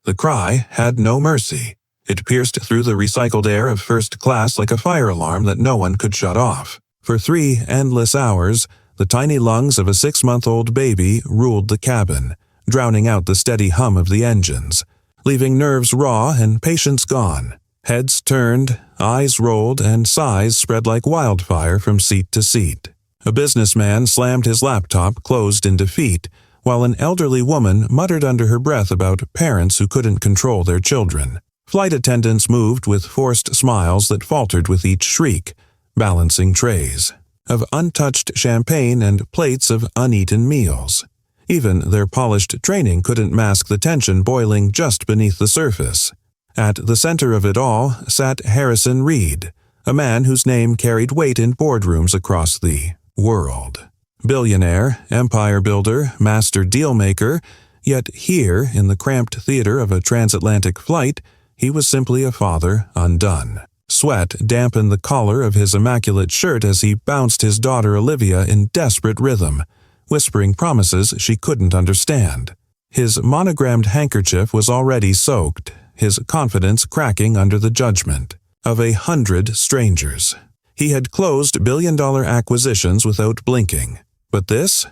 The cry had no mercy. It pierced through the recycled air of first class like a fire alarm that no one could shut off. For 3 endless hours, the tiny lungs of a 6-month-old baby ruled the cabin, drowning out the steady hum of the engines, leaving nerves raw and patience gone. Heads turned, eyes rolled, and sighs spread like wildfire from seat to seat. A businessman slammed his laptop closed in defeat, while an elderly woman muttered under her breath about parents who couldn't control their children. Flight attendants moved with forced smiles that faltered with each shriek, balancing trays of untouched champagne and plates of uneaten meals. Even their polished training couldn't mask the tension boiling just beneath the surface. At the center of it all sat Harrison Reed, a man whose name carried weight in boardrooms across the world. Billionaire, empire builder, master dealmaker, yet here, in the cramped theater of a transatlantic flight, he was simply a father undone. Sweat dampened the collar of his immaculate shirt as he bounced his daughter Olivia in desperate rhythm, whispering promises she couldn't understand. His monogrammed handkerchief was already soaked, his confidence cracking under the judgment of 100 strangers. He had closed billion-dollar acquisitions without blinking. But this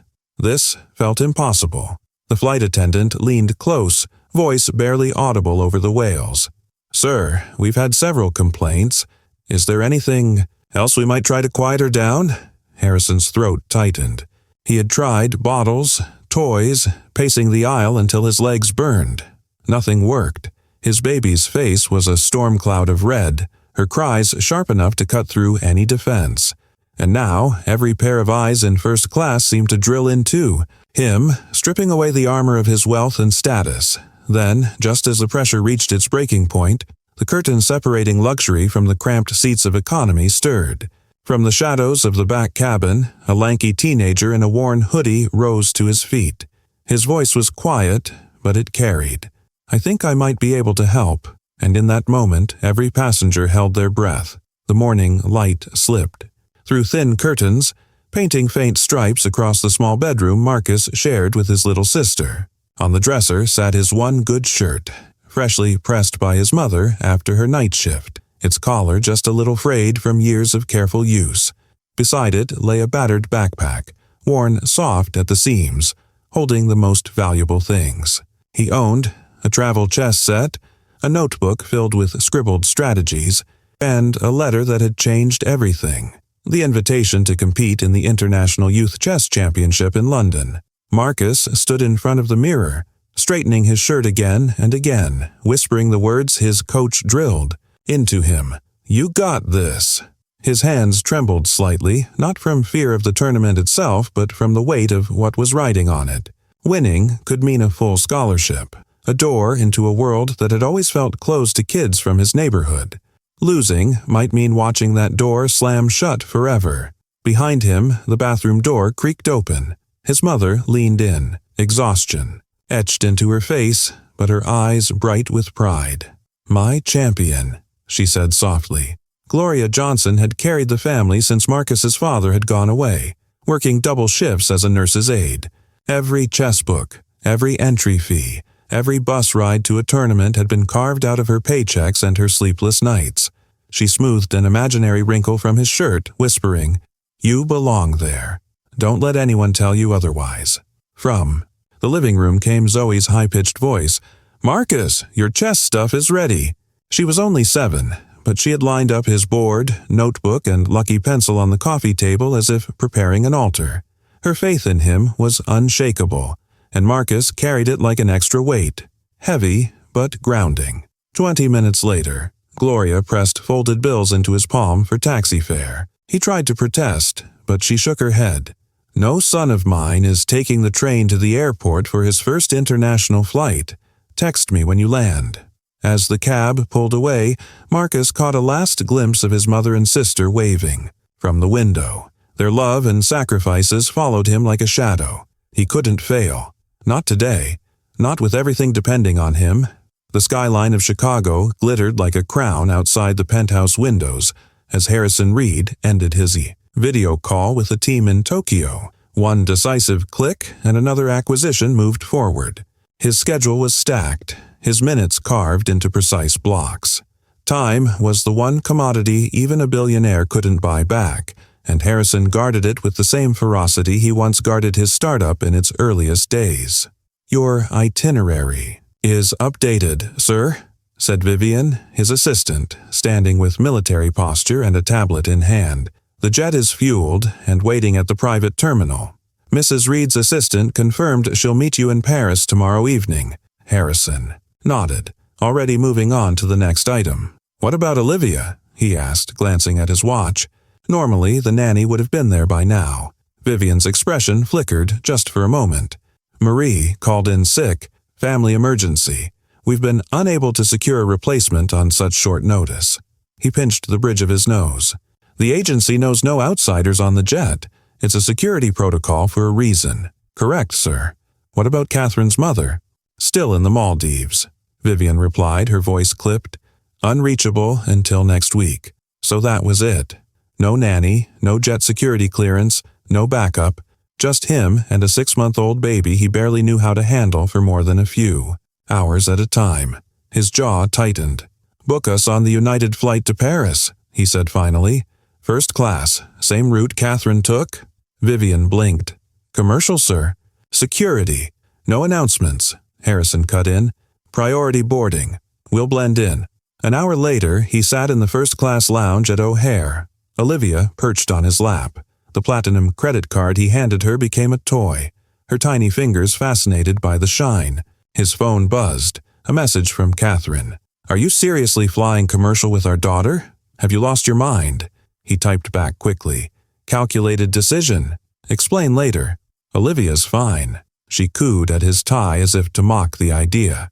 felt impossible. The flight attendant leaned close, voice barely audible over the wails. "Sir, we've had several complaints. Is there anything else we might try to quiet her down?" Harrison's throat tightened. He had tried bottles, toys, pacing the aisle until his legs burned. Nothing worked. His baby's face was a storm cloud of red, her cries sharp enough to cut through any defense. And now, every pair of eyes in first class seemed to drill in too, him stripping away the armor of his wealth and status. Then, just as the pressure reached its breaking point, the curtain separating luxury from the cramped seats of economy stirred. From the shadows of the back cabin, a lanky teenager in a worn hoodie rose to his feet. His voice was quiet, but it carried. "I think I might be able to help." And in that moment, every passenger held their breath. The morning light slipped through thin curtains, painting faint stripes across the small bedroom Marcus shared with his little sister. On the dresser sat his one good shirt, freshly pressed by his mother after her night shift, its collar just a little frayed from years of careful use. Beside it lay a battered backpack, worn soft at the seams, holding the most valuable things. He owned a travel chess set, a notebook filled with scribbled strategies, and a letter that had changed everything. The invitation to compete in the International Youth Chess Championship in London. Marcus stood in front of the mirror, straightening his shirt again and again, whispering the words his coach drilled into him. "You got this." His hands trembled slightly, not from fear of the tournament itself, but from the weight of what was riding on it. Winning could mean a full scholarship, a door into a world that had always felt closed to kids from his neighborhood. Losing might mean watching that door slam shut forever. Behind him, the bathroom door creaked open. His mother leaned in, exhaustion etched into her face, but her eyes bright with pride. "My champion," she said softly. Gloria Johnson had carried the family since Marcus's father had gone away, working double shifts as a nurse's aide. Every chess book, every entry fee, every bus ride to a tournament had been carved out of her paychecks and her sleepless nights. She smoothed an imaginary wrinkle from his shirt, whispering, "You belong there. Don't let anyone tell you otherwise." From the living room came Zoe's high-pitched voice, "Marcus, your chess stuff is ready." She was only 7, but she had lined up his board, notebook, and lucky pencil on the coffee table as if preparing an altar. Her faith in him was unshakable, and Marcus carried it like an extra weight, heavy but grounding. 20 minutes later, Gloria pressed folded bills into his palm for taxi fare. He tried to protest, but she shook her head. "No son of mine is taking the train to the airport for his first international flight. Text me when you land." As the cab pulled away, Marcus caught a last glimpse of his mother and sister waving from the window. Their love and sacrifices followed him like a shadow. He couldn't fail. Not today. Not with everything depending on him. The skyline of Chicago glittered like a crown outside the penthouse windows as Harrison Reed ended his video call with a team in Tokyo. One decisive click and another acquisition moved forward. His schedule was stacked, his minutes carved into precise blocks. Time was the one commodity even a billionaire couldn't buy back, and Harrison guarded it with the same ferocity he once guarded his startup in its earliest days. "Your itinerary is updated, sir," said Vivian, his assistant, standing with military posture and a tablet in hand. "The jet is fueled and waiting at the private terminal. Mrs. Reed's assistant confirmed she'll meet you in Paris tomorrow evening." Harrison nodded, already moving on to the next item. "What about Olivia?" he asked, glancing at his watch. Normally, the nanny would have been there by now. Vivian's expression flickered just for a moment. "Marie called in sick. Family emergency. We've been unable to secure a replacement on such short notice." He pinched the bridge of his nose. "The agency knows no outsiders on the jet. It's a security protocol for a reason." "Correct, sir." "What about Catherine's mother?" "Still in the Maldives," Vivian replied, her voice clipped. "Unreachable until next week." So that was it. No nanny, no jet security clearance, no backup, just him and a 6-month-old baby he barely knew how to handle for more than a few hours at a time. His jaw tightened. "Book us on the United flight to Paris," he said finally. "First class, same route Catherine took?" Vivian blinked. "Commercial, sir." "Security. No announcements," Harrison cut in. "Priority boarding. We'll blend in." An hour later, he sat in the first-class lounge at O'Hare. Olivia perched on his lap. The platinum credit card he handed her became a toy, her tiny fingers fascinated by the shine. His phone buzzed. A message from Catherine. "Are you seriously flying commercial with our daughter? Have you lost your mind?" He typed back quickly. "Calculated decision. Explain later." "Olivia's fine." She cooed at his tie as if to mock the idea.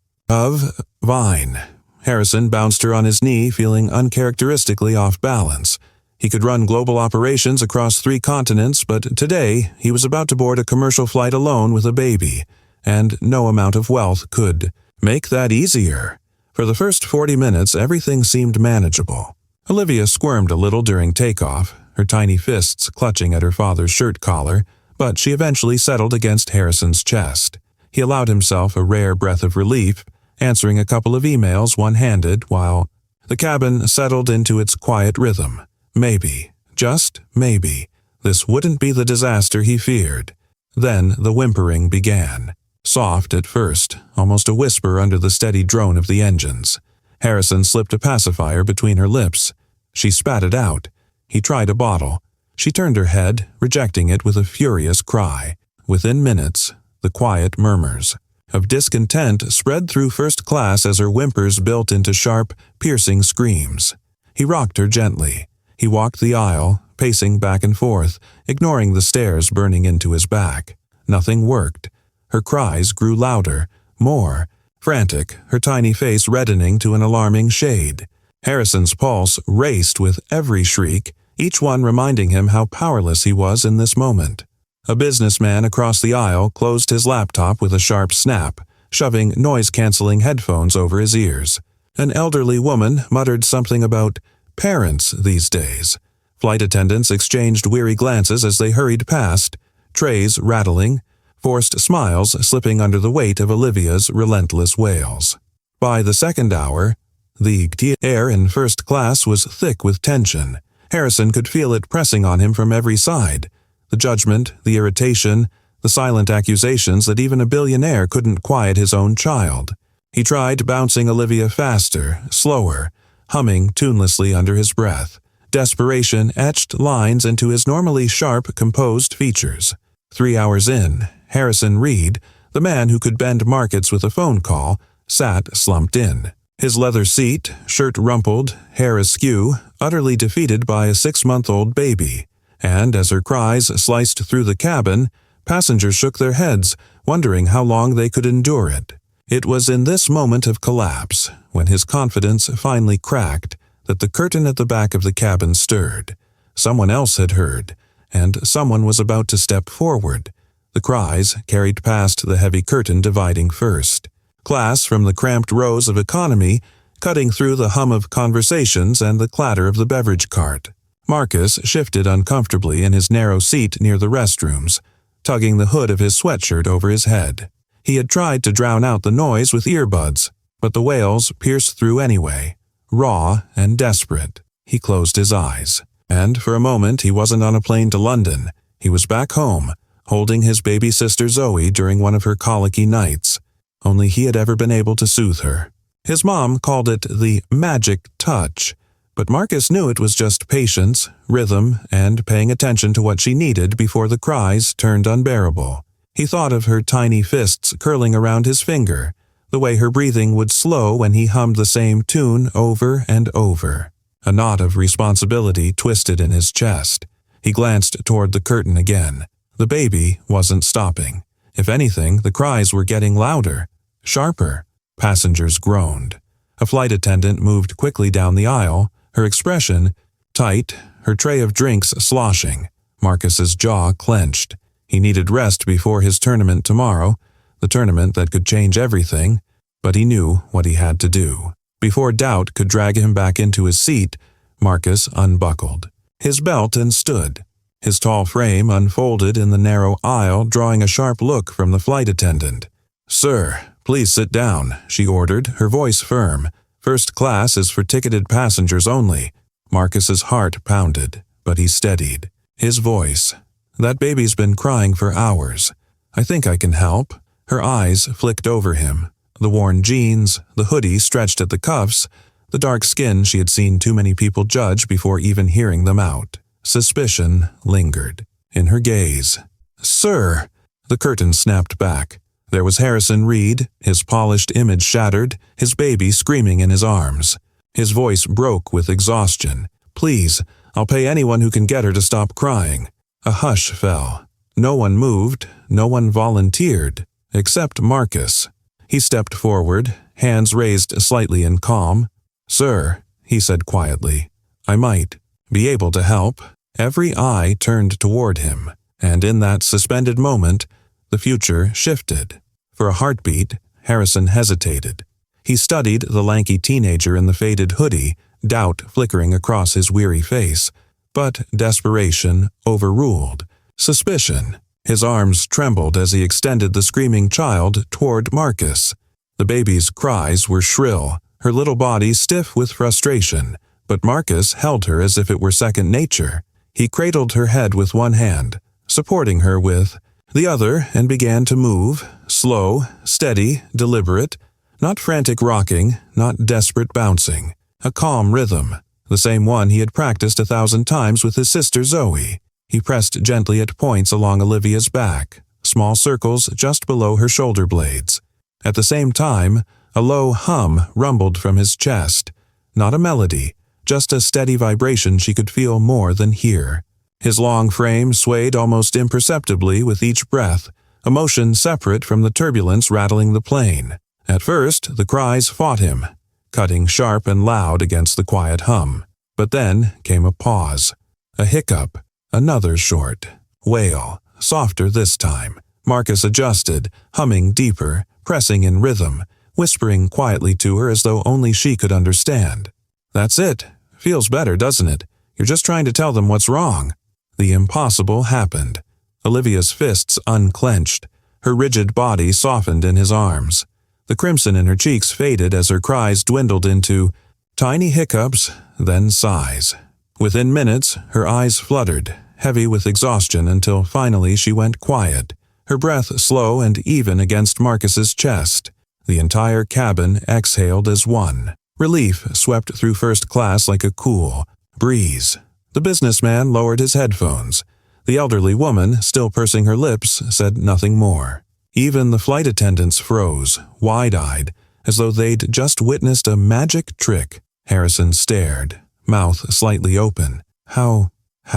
Vine. Harrison bounced her on his knee, feeling uncharacteristically off balance. He could run global operations across 3 continents, but today he was about to board a commercial flight alone with a baby, and no amount of wealth could make that easier. For the first 40 minutes, everything seemed manageable. Olivia squirmed a little during takeoff, her tiny fists clutching at her father's shirt collar, but she eventually settled against Harrison's chest. He allowed himself a rare breath of relief, answering a couple of emails one-handed while the cabin settled into its quiet rhythm. Maybe, just maybe, this wouldn't be the disaster he feared. Then the whimpering began. Soft at first, almost a whisper under the steady drone of the engines. Harrison slipped a pacifier between her lips. She spat it out. He tried a bottle. She turned her head, rejecting it with a furious cry. Within minutes, the quiet murmurs of discontent spread through first class as her whimpers built into sharp, piercing screams. He rocked her gently. He walked the aisle, pacing back and forth, ignoring the stares burning into his back. Nothing worked. Her cries grew louder, more frantic, her tiny face reddening to an alarming shade. Harrison's pulse raced with every shriek, each one reminding him how powerless he was in this moment. A businessman across the aisle closed his laptop with a sharp snap, shoving noise-canceling headphones over his ears. An elderly woman muttered something about parents these days. Flight attendants exchanged weary glances as they hurried past, trays rattling, forced smiles slipping under the weight of Olivia's relentless wails. By the second hour, the air in first class was thick with tension. Harrison could feel it pressing on him from every side. The judgment, the irritation, the silent accusations that even a billionaire couldn't quiet his own child. He tried bouncing Olivia faster, slower, humming tunelessly under his breath. Desperation etched lines into his normally sharp, composed features. 3 hours in, Harrison Reed, the man who could bend markets with a phone call, sat slumped in. His leather seat, shirt rumpled, hair askew, utterly defeated by a 6-month-old baby. And as her cries sliced through the cabin, passengers shook their heads, wondering how long they could endure it. It was in this moment of collapse, when his confidence finally cracked, that the curtain at the back of the cabin stirred. Someone else had heard, and someone was about to step forward. The cries carried past the heavy curtain dividing first class from the cramped rows of economy, cutting through the hum of conversations and the clatter of the beverage cart. Marcus shifted uncomfortably in his narrow seat near the restrooms, tugging the hood of his sweatshirt over his head. He had tried to drown out the noise with earbuds, but the wails pierced through anyway, raw and desperate. He closed his eyes, and for a moment he wasn't on a plane to London. He was back home, holding his baby sister Zoe during one of her colicky nights. Only he had ever been able to soothe her. His mom called it the magic touch, but Marcus knew it was just patience, rhythm, and paying attention to what she needed before the cries turned unbearable. He thought of her tiny fists curling around his finger, the way her breathing would slow when he hummed the same tune over and over. A knot of responsibility twisted in his chest. He glanced toward the curtain again. The baby wasn't stopping. If anything, the cries were getting louder, sharper. Passengers groaned. A flight attendant moved quickly down the aisle, her expression tight, her tray of drinks sloshing. Marcus's jaw clenched. He needed rest before his tournament tomorrow, the tournament that could change everything, but he knew what he had to do. Before doubt could drag him back into his seat, Marcus unbuckled his belt and stood. His tall frame unfolded in the narrow aisle, drawing a sharp look from the flight attendant. "Sir, please sit down," she ordered, her voice firm. "First class is for ticketed passengers only." Marcus's heart pounded, but he steadied. His voice, "That baby's been crying for hours. I think I can help." Her eyes flicked over him. The worn jeans, the hoodie stretched at the cuffs, the dark skin she had seen too many people judge before even hearing them out. Suspicion lingered in her gaze. "Sir!" The curtain snapped back. There was Harrison Reed, his polished image shattered, his baby screaming in his arms. His voice broke with exhaustion. "Please, I'll pay anyone who can get her to stop crying." A hush fell. No one moved, no one volunteered, except Marcus. He stepped forward, hands raised slightly in calm. "Sir," he said quietly, "I might be able to help." Every eye turned toward him, and in that suspended moment, the future shifted. For a heartbeat, Harrison hesitated. He studied the lanky teenager in the faded hoodie, doubt flickering across his weary face, but desperation overruled suspicion. His arms trembled as he extended the screaming child toward Marcus. The baby's cries were shrill, her little body stiff with frustration, but Marcus held her as if it were second nature. He cradled her head with one hand, supporting her with the other, and began to move, slow, steady, deliberate, not frantic rocking, not desperate bouncing. A calm rhythm, the same one he had practiced 1,000 times with his sister Zoe. He pressed gently at points along Olivia's back, small circles just below her shoulder blades. At the same time, a low hum rumbled from his chest. Not a melody, just a steady vibration she could feel more than hear. His long frame swayed almost imperceptibly with each breath, a motion separate from the turbulence rattling the plane. At first, the cries fought him, cutting sharp and loud against the quiet hum. But then came a pause, a hiccup, another short wail, softer this time. Marcus adjusted, humming deeper, pressing in rhythm, whispering quietly to her as though only she could understand. "That's it. Feels better, doesn't it? You're just trying to tell them what's wrong." The impossible happened. Olivia's fists unclenched. Her rigid body softened in his arms. The crimson in her cheeks faded as her cries dwindled into tiny hiccups, then sighs. Within minutes, her eyes fluttered, heavy with exhaustion, until finally she went quiet, her breath slow and even against Marcus's chest. The entire cabin exhaled as one. Relief swept through first class like a cool breeze. The businessman lowered his headphones. The elderly woman, still pursing her lips, said nothing more. Even the flight attendants froze, wide-eyed, as though they'd just witnessed a magic trick. Harrison stared, mouth slightly open. How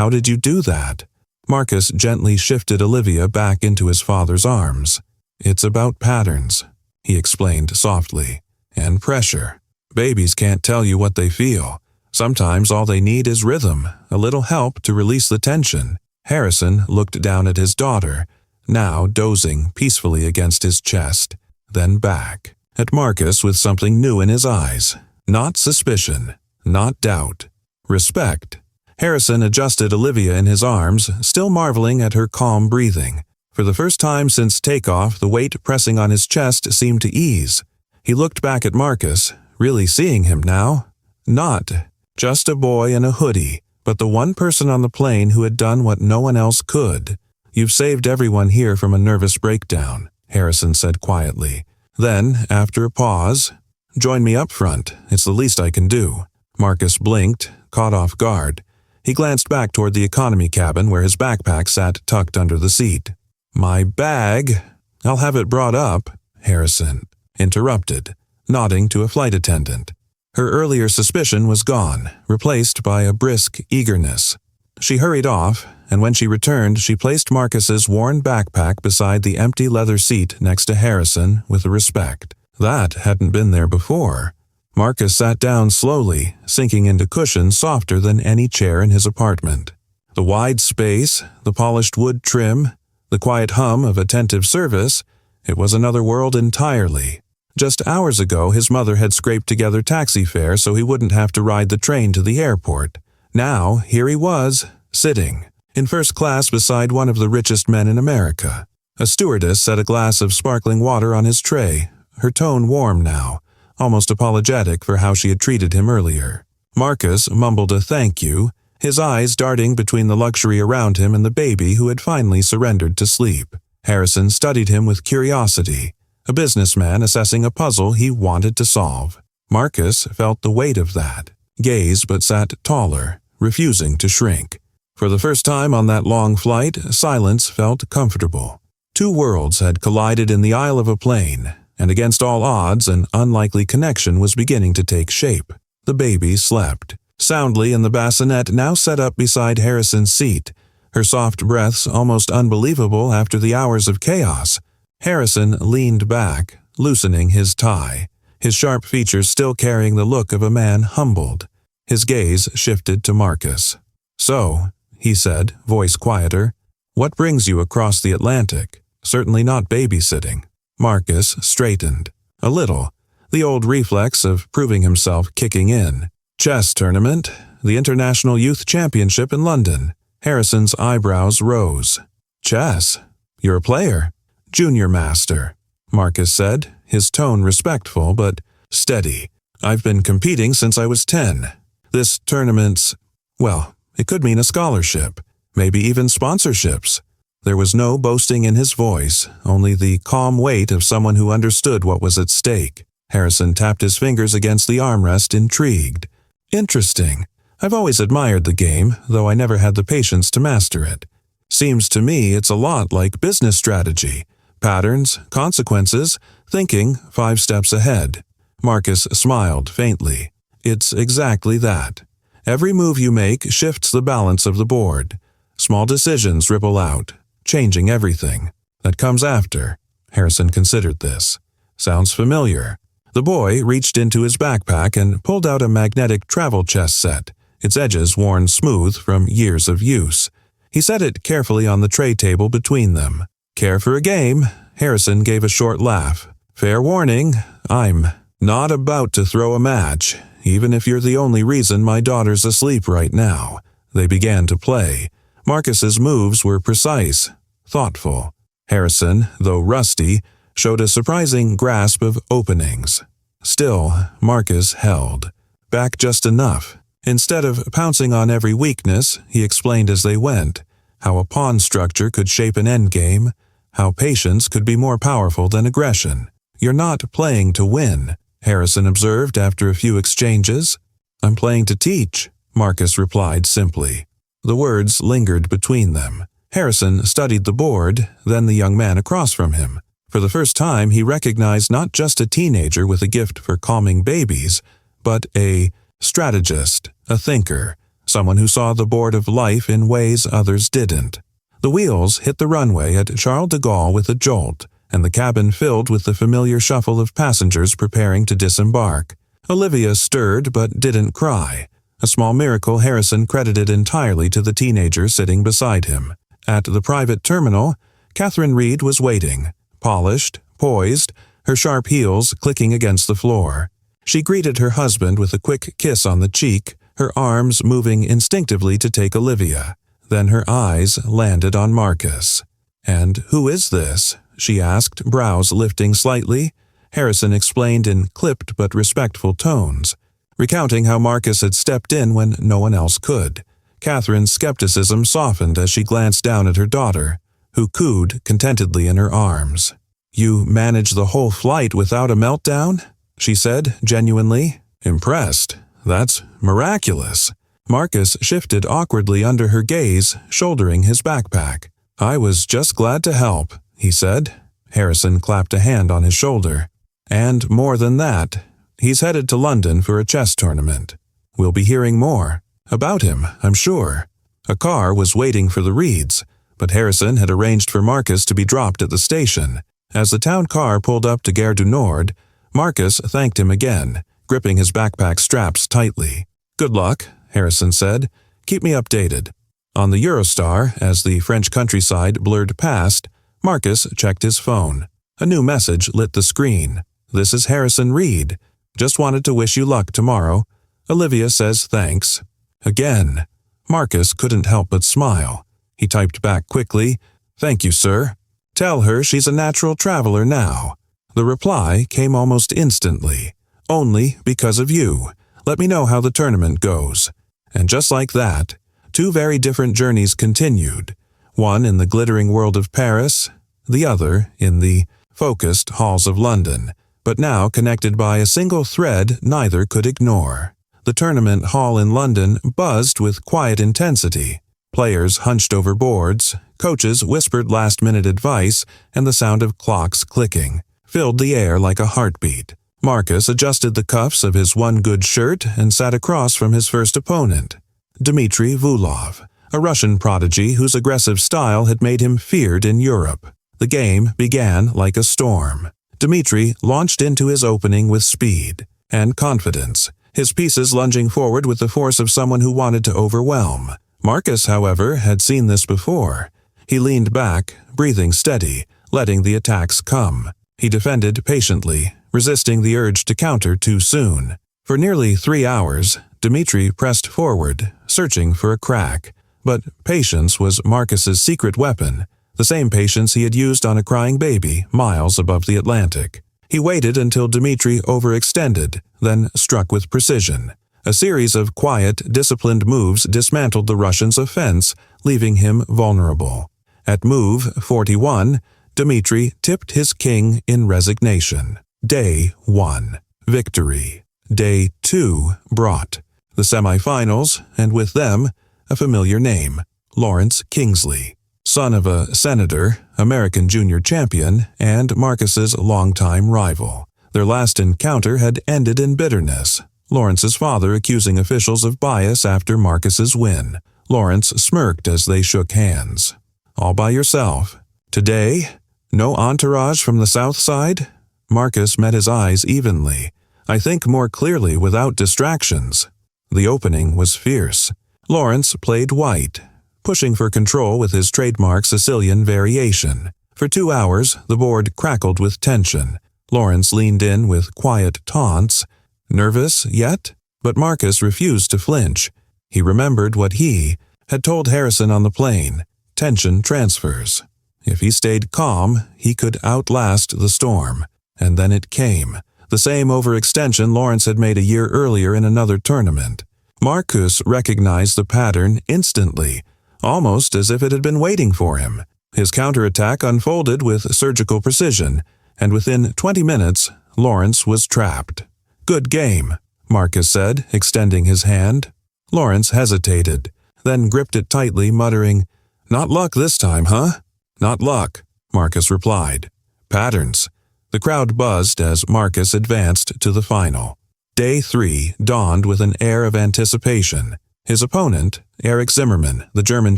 did you do that?" Marcus gently shifted Olivia back into his father's arms. "It's about patterns," he explained softly, "and pressure. Babies can't tell you what they feel. Sometimes all they need is rhythm, a little help to release the tension." Harrison looked down at his daughter, now dozing peacefully against his chest, then back at Marcus with something new in his eyes. Not suspicion, not doubt, respect. Harrison adjusted Olivia in his arms, still marveling at her calm breathing. For the first time since takeoff, the weight pressing on his chest seemed to ease. He looked back at Marcus, really seeing him now. Not just a boy in a hoodie, but the one person on the plane who had done what no one else could. "You've saved everyone here from a nervous breakdown," Harrison said quietly. Then, after a pause, "Join me up front. It's the least I can do." Marcus blinked, caught off guard. He glanced back toward the economy cabin where his backpack sat tucked under the seat. "My bag? I'll have it brought up," Harrison interrupted, nodding to a flight attendant. Her earlier suspicion was gone, replaced by a brisk eagerness. She hurried off, and when she returned, she placed Marcus's worn backpack beside the empty leather seat next to Harrison with respect. That hadn't been there before. Marcus sat down slowly, sinking into cushions softer than any chair in his apartment. The wide space, the polished wood trim, the quiet hum of attentive service, it was another world entirely. Just hours ago, his mother had scraped together taxi fare so he wouldn't have to ride the train to the airport. Now, here he was, sitting, in first class beside one of the richest men in America. A stewardess set a glass of sparkling water on his tray, her tone warm now, almost apologetic for how she had treated him earlier. Marcus mumbled a thank you, his eyes darting between the luxury around him and the baby who had finally surrendered to sleep. Harrison studied him with curiosity, a businessman assessing a puzzle he wanted to solve. Marcus felt the weight of that, gazed but sat taller, refusing to shrink. For the first time on that long flight, silence felt comfortable. Two worlds had collided in the aisle of a plane, and against all odds, an unlikely connection was beginning to take shape. The baby slept, soundly in the bassinet now set up beside Harrison's seat, her soft breaths almost unbelievable after the hours of chaos. Harrison leaned back, loosening his tie, his sharp features still carrying the look of a man humbled. His gaze shifted to Marcus. "So," he said, voice quieter, "what brings you across the Atlantic? Certainly not babysitting." Marcus straightened. A little, the old reflex of proving himself kicking in. "Chess tournament, the International Youth Championship in London." Harrison's eyebrows rose. "Chess? You're a player?" "Junior master," Marcus said, his tone respectful but steady. "I've been competing since I was 10. This tournament's, well, it could mean a scholarship, maybe even sponsorships." There was no boasting in his voice, only the calm weight of someone who understood what was at stake. Harrison tapped his fingers against the armrest, intrigued. "Interesting. I've always admired the game, though I never had the patience to master it. Seems to me it's a lot like business strategy. Patterns, consequences, thinking 5 steps ahead." Marcus smiled faintly. "It's exactly that. Every move you make shifts the balance of the board. Small decisions ripple out, changing everything. That comes after." Harrison considered this. "Sounds familiar." The boy reached into his backpack and pulled out a magnetic travel chess set, its edges worn smooth from years of use. He set it carefully on the tray table between them. "Care for a game?" Harrison gave a short laugh. "Fair warning, I'm not about to throw a match, even if you're the only reason my daughter's asleep right now." They began to play. Marcus's moves were precise, thoughtful. Harrison, though rusty, showed a surprising grasp of openings. Still, Marcus held back just enough. Instead of pouncing on every weakness, he explained as they went, how a pawn structure could shape an endgame, how patience could be more powerful than aggression. "You're not playing to win," Harrison observed after a few exchanges. "I'm playing to teach," Marcus replied simply. The words lingered between them. Harrison studied the board, then the young man across from him. For the first time, he recognized not just a teenager with a gift for calming babies, but a strategist, a thinker, someone who saw the board of life in ways others didn't. The wheels hit the runway at Charles de Gaulle with a jolt, and the cabin filled with the familiar shuffle of passengers preparing to disembark. Olivia stirred but didn't cry, a small miracle Harrison credited entirely to the teenager sitting beside him. At the private terminal, Catherine Reed was waiting, polished, poised, her sharp heels clicking against the floor. She greeted her husband with a quick kiss on the cheek, her arms moving instinctively to take Olivia. Then her eyes landed on Marcus. "And who is this?" she asked, brows lifting slightly. Harrison explained in clipped but respectful tones, recounting how Marcus had stepped in when no one else could. Catherine's skepticism softened as she glanced down at her daughter, who cooed contentedly in her arms. "You managed the whole flight without a meltdown?" she said, genuinely impressed. "That's miraculous." Marcus shifted awkwardly under her gaze, shouldering his backpack. "I was just glad to help," he said. Harrison clapped a hand on his shoulder. "And more than that, he's headed to London for a chess tournament. We'll be hearing more about him, I'm sure." A car was waiting for the Reeds, but Harrison had arranged for Marcus to be dropped at the station. As the town car pulled up to Gare du Nord, Marcus thanked him again, gripping his backpack straps tightly. "Good luck," Harrison said. "Keep me updated." On the Eurostar, as the French countryside blurred past, Marcus checked his phone. A new message lit the screen. "This is Harrison Reed. Just wanted to wish you luck tomorrow. Olivia says thanks." Again, Marcus couldn't help but smile. He typed back quickly, "Thank you, sir. Tell her she's a natural traveler now." The reply came almost instantly. "Only because of you. Let me know how the tournament goes." And just like that, two very different journeys continued, one in the glittering world of Paris, the other in the focused halls of London, but now connected by a single thread neither could ignore. The tournament hall in London buzzed with quiet intensity. Players hunched over boards, coaches whispered last-minute advice, and the sound of clocks clicking filled the air like a heartbeat. Marcus adjusted the cuffs of his one good shirt and sat across from his first opponent, Dmitry Vulov, a Russian prodigy whose aggressive style had made him feared in Europe. The game began like a storm. Dmitry launched into his opening with speed and confidence, his pieces lunging forward with the force of someone who wanted to overwhelm. Marcus, however, had seen this before. He leaned back, breathing steady, letting the attacks come. He defended patiently, resisting the urge to counter too soon. For nearly 3 hours, Dmitry pressed forward, searching for a crack. But patience was Marcus's secret weapon, the same patience he had used on a crying baby miles above the Atlantic. He waited until Dmitry overextended, then struck with precision. A series of quiet, disciplined moves dismantled the Russian's offense, leaving him vulnerable. At move 41, Dmitry tipped his king in resignation. Day 1. Victory. Day 2 brought the semifinals, and with them, a familiar name, Lawrence Kingsley. Son of a senator, American junior champion, and Marcus's longtime rival. Their last encounter had ended in bitterness, Lawrence's father accusing officials of bias after Marcus's win. Lawrence smirked as they shook hands. "All by yourself. Today? No entourage from the south side?" Marcus met his eyes evenly. "I think more clearly without distractions." The opening was fierce. Lawrence played white, pushing for control with his trademark Sicilian variation. For 2 hours, the board crackled with tension. Lawrence leaned in with quiet taunts. Nervous yet? But Marcus refused to flinch. He remembered what he had told Harrison on the plane. Tension transfers. If he stayed calm, he could outlast the storm. And then it came. The same overextension Lawrence had made a year earlier in another tournament. Marcus recognized the pattern instantly, almost as if it had been waiting for him. His counterattack unfolded with surgical precision, and within 20 minutes, Lawrence was trapped. "Good game," Marcus said, extending his hand. Lawrence hesitated, then gripped it tightly, muttering, "Not luck this time, huh?" "Not luck," Marcus replied. "Patterns." The crowd buzzed as Marcus advanced to the final. Day 3 dawned with an air of anticipation. His opponent, Erich Zimmermann, the German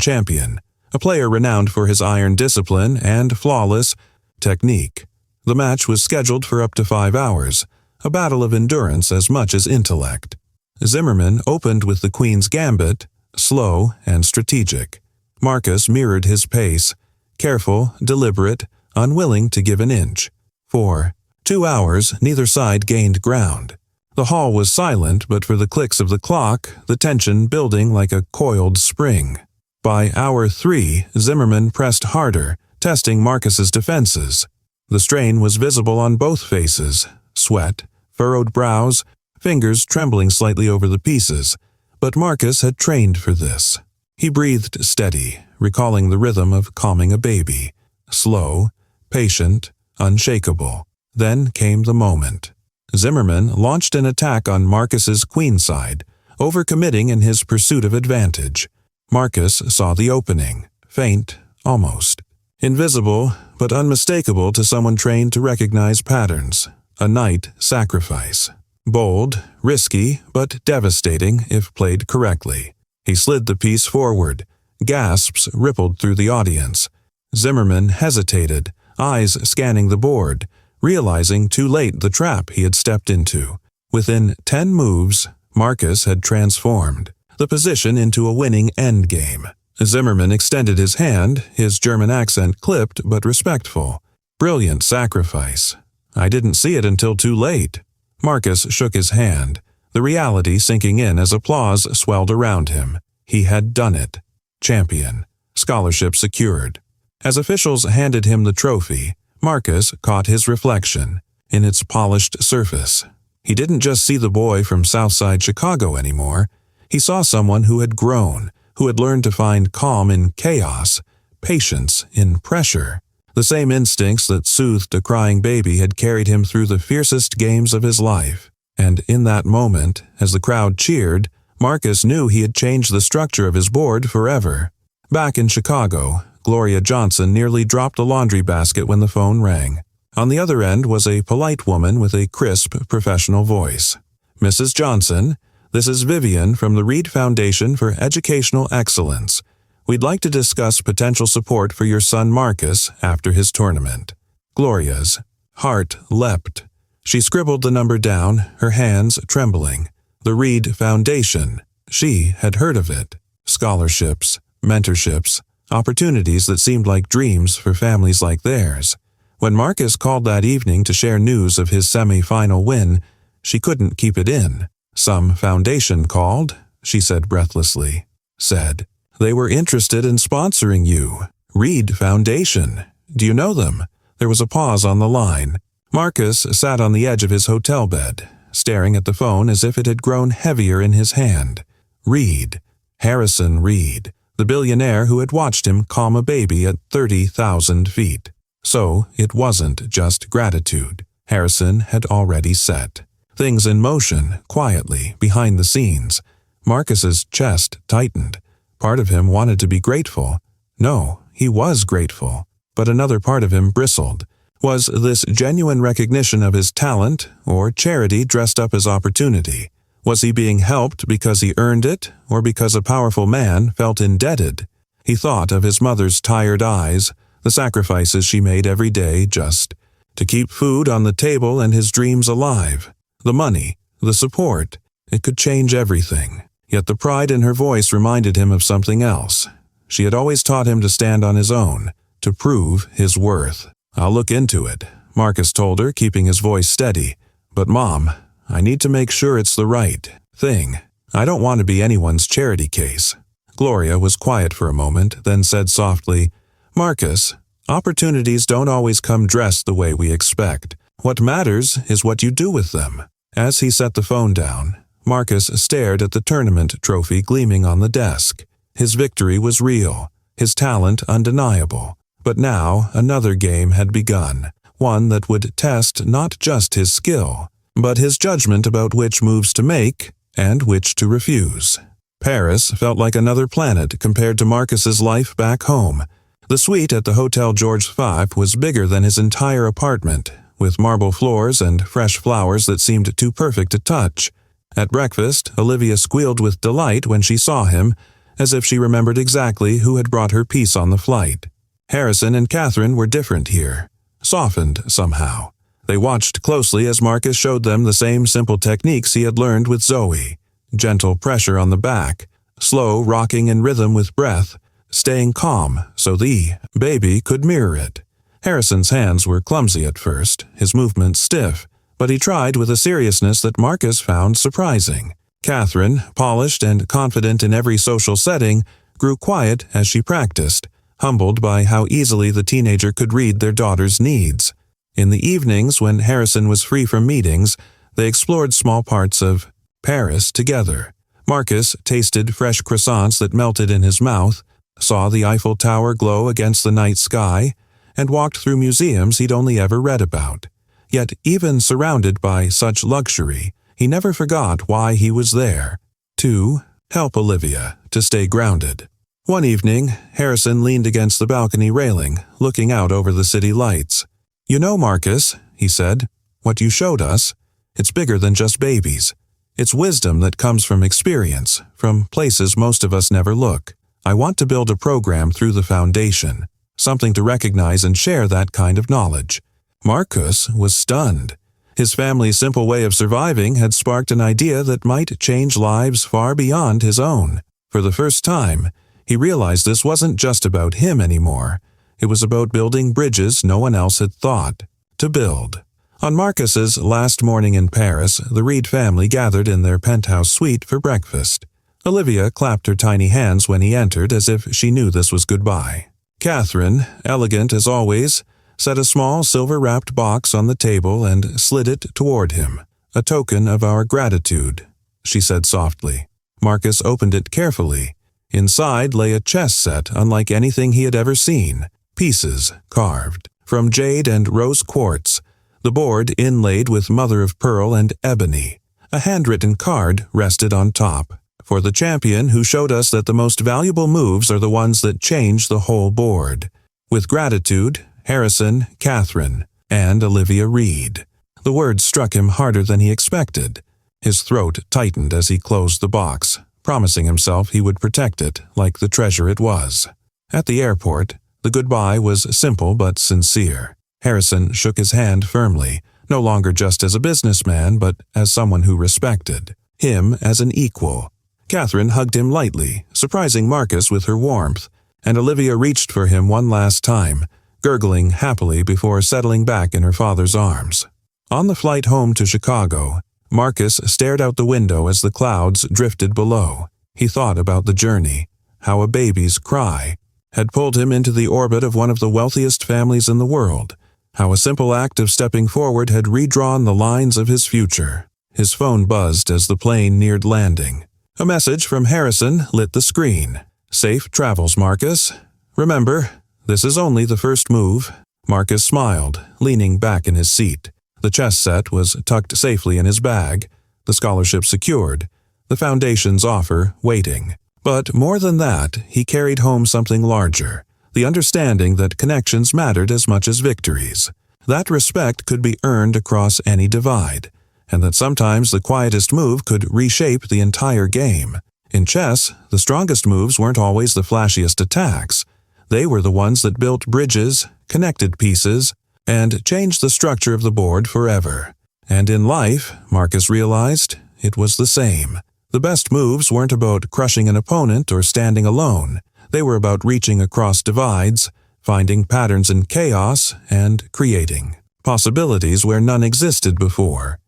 champion, a player renowned for his iron discipline and flawless technique. The match was scheduled for up to 5 hours, a battle of endurance as much as intellect. Zimmermann opened with the Queen's Gambit, slow and strategic. Marcus mirrored his pace, careful, deliberate, unwilling to give an inch. For 2 hours, neither side gained ground. The hall was silent, but for the clicks of the clock, the tension building like a coiled spring. By hour 3, Zimmermann pressed harder, testing Marcus's defenses. The strain was visible on both faces, sweat, furrowed brows, fingers trembling slightly over the pieces, but Marcus had trained for this. He breathed steady, recalling the rhythm of calming a baby. Slow, patient, unshakable. Then came the moment. Zimmerman launched an attack on Marcus's queenside, overcommitting in his pursuit of advantage. Marcus saw the opening, faint, almost. Invisible, but unmistakable to someone trained to recognize patterns. A knight sacrifice. Bold, risky, but devastating if played correctly. He slid the piece forward. Gasps rippled through the audience. Zimmerman hesitated, eyes scanning the board, realizing too late the trap he had stepped into. Within 10 moves, Marcus had transformed the position into a winning endgame. Zimmerman extended his hand, his German accent clipped but respectful. Brilliant sacrifice. I didn't see it until too late. Marcus shook his hand, the reality sinking in as applause swelled around him. He had done it. Champion. Scholarship secured. As officials handed him the trophy, Marcus caught his reflection in its polished surface. He didn't just see the boy from Southside Chicago anymore. He saw someone who had grown, who had learned to find calm in chaos, patience in pressure. The same instincts that soothed a crying baby had carried him through the fiercest games of his life. And in that moment, as the crowd cheered, Marcus knew he had changed the structure of his board forever. Back in Chicago, Gloria Johnson nearly dropped the laundry basket when the phone rang. On the other end was a polite woman with a crisp, professional voice. "Mrs. Johnson, this is Vivian from the Reed Foundation for Educational Excellence. We'd like to discuss potential support for your son Marcus after his tournament." Gloria's heart leapt. She scribbled the number down, her hands trembling. The Reed Foundation. She had heard of it. Scholarships, mentorships, opportunities that seemed like dreams for families like theirs. When Marcus called that evening to share news of his semi-final win, she couldn't keep it in. "Some foundation called," she said breathlessly. Said, "They were interested in sponsoring you. Reed Foundation. Do you know them?" There was a pause on the line. Marcus sat on the edge of his hotel bed, staring at the phone as if it had grown heavier in his hand. Reed. Harrison Reed, the billionaire who had watched him calm a baby at 30,000 feet. So it wasn't just gratitude. Harrison had already set things in motion, quietly, behind the scenes. Marcus's chest tightened. Part of him wanted to be grateful. No, he was grateful. But another part of him bristled. Was this genuine recognition of his talent, or charity dressed up as opportunity? Was he being helped because he earned it, or because a powerful man felt indebted? He thought of his mother's tired eyes, the sacrifices she made every day just to keep food on the table and his dreams alive. The money, the support, it could change everything. Yet the pride in her voice reminded him of something else. She had always taught him to stand on his own, to prove his worth. "I'll look into it," Marcus told her, keeping his voice steady. "But Mom, I need to make sure it's the right thing. I don't want to be anyone's charity case." Gloria was quiet for a moment, then said softly, "Marcus, opportunities don't always come dressed the way we expect. What matters is what you do with them." As he set the phone down, Marcus stared at the tournament trophy gleaming on the desk. His victory was real, his talent undeniable. But now another game had begun, one that would test not just his skill, but his judgment about which moves to make and which to refuse. Paris felt like another planet compared to Marcus's life back home. The suite at the Hotel George V was bigger than his entire apartment, with marble floors and fresh flowers that seemed too perfect to touch. At breakfast, Olivia squealed with delight when she saw him, as if she remembered exactly who had brought her piece on the flight. Harrison and Catherine were different here, softened somehow. They watched closely as Marcus showed them the same simple techniques he had learned with Zoe. Gentle pressure on the back, slow rocking in rhythm with breath, staying calm so the baby could mirror it. Harrison's hands were clumsy at first, his movements stiff, but he tried with a seriousness that Marcus found surprising. Catherine, polished and confident in every social setting, grew quiet as she practiced, humbled by how easily the teenager could read their daughter's needs. In the evenings, when Harrison was free from meetings, they explored small parts of Paris together. Marcus tasted fresh croissants that melted in his mouth, saw the Eiffel Tower glow against the night sky, and walked through museums he'd only ever read about. Yet even surrounded by such luxury, he never forgot why he was there: to help Olivia to stay grounded. One evening, Harrison leaned against the balcony railing, looking out over the city lights. "You know, Marcus," he said, "what you showed us, it's bigger than just babies. It's wisdom that comes from experience, from places most of us never look. I want to build a program through the foundation, something to recognize and share that kind of knowledge." Marcus was stunned. His family's simple way of surviving had sparked an idea that might change lives far beyond his own. For the first time, he realized this wasn't just about him anymore. It was about building bridges no one else had thought to build. On Marcus's last morning in Paris, the Reed family gathered in their penthouse suite for breakfast. Olivia clapped her tiny hands when he entered as if she knew this was goodbye. Catherine, elegant as always, set a small silver-wrapped box on the table and slid it toward him. "A token of our gratitude," she said softly. Marcus opened it carefully. Inside lay a chess set unlike anything he had ever seen, pieces carved from jade and rose quartz, the board inlaid with mother-of-pearl and ebony. A handwritten card rested on top. "For the champion who showed us that the most valuable moves are the ones that change the whole board. With gratitude, Harrison, Catherine, and Olivia Reed." The words struck him harder than he expected. His throat tightened as he closed the box, promising himself he would protect it like the treasure it was. At the airport, the goodbye was simple but sincere. Harrison shook his hand firmly, no longer just as a businessman, but as someone who respected him as an equal. Catherine hugged him lightly, surprising Marcus with her warmth, and Olivia reached for him one last time, gurgling happily before settling back in her father's arms. On the flight home to Chicago, Marcus stared out the window as the clouds drifted below. He thought about the journey, how a baby's cry had pulled him into the orbit of one of the wealthiest families in the world, how a simple act of stepping forward had redrawn the lines of his future. His phone buzzed as the plane neared landing. A message from Harrison lit the screen. "Safe travels, Marcus. Remember, this is only the first move." Marcus smiled, leaning back in his seat. The chess set was tucked safely in his bag, the scholarship secured, the foundation's offer waiting. But more than that, he carried home something larger, the understanding that connections mattered as much as victories. That respect could be earned across any divide, and that sometimes the quietest move could reshape the entire game. In chess, the strongest moves weren't always the flashiest attacks. They were the ones that built bridges, connected pieces, and changed the structure of the board forever. And in life, Marcus realized, it was the same. The best moves weren't about crushing an opponent or standing alone. They were about reaching across divides, finding patterns in chaos, and creating possibilities where none existed before.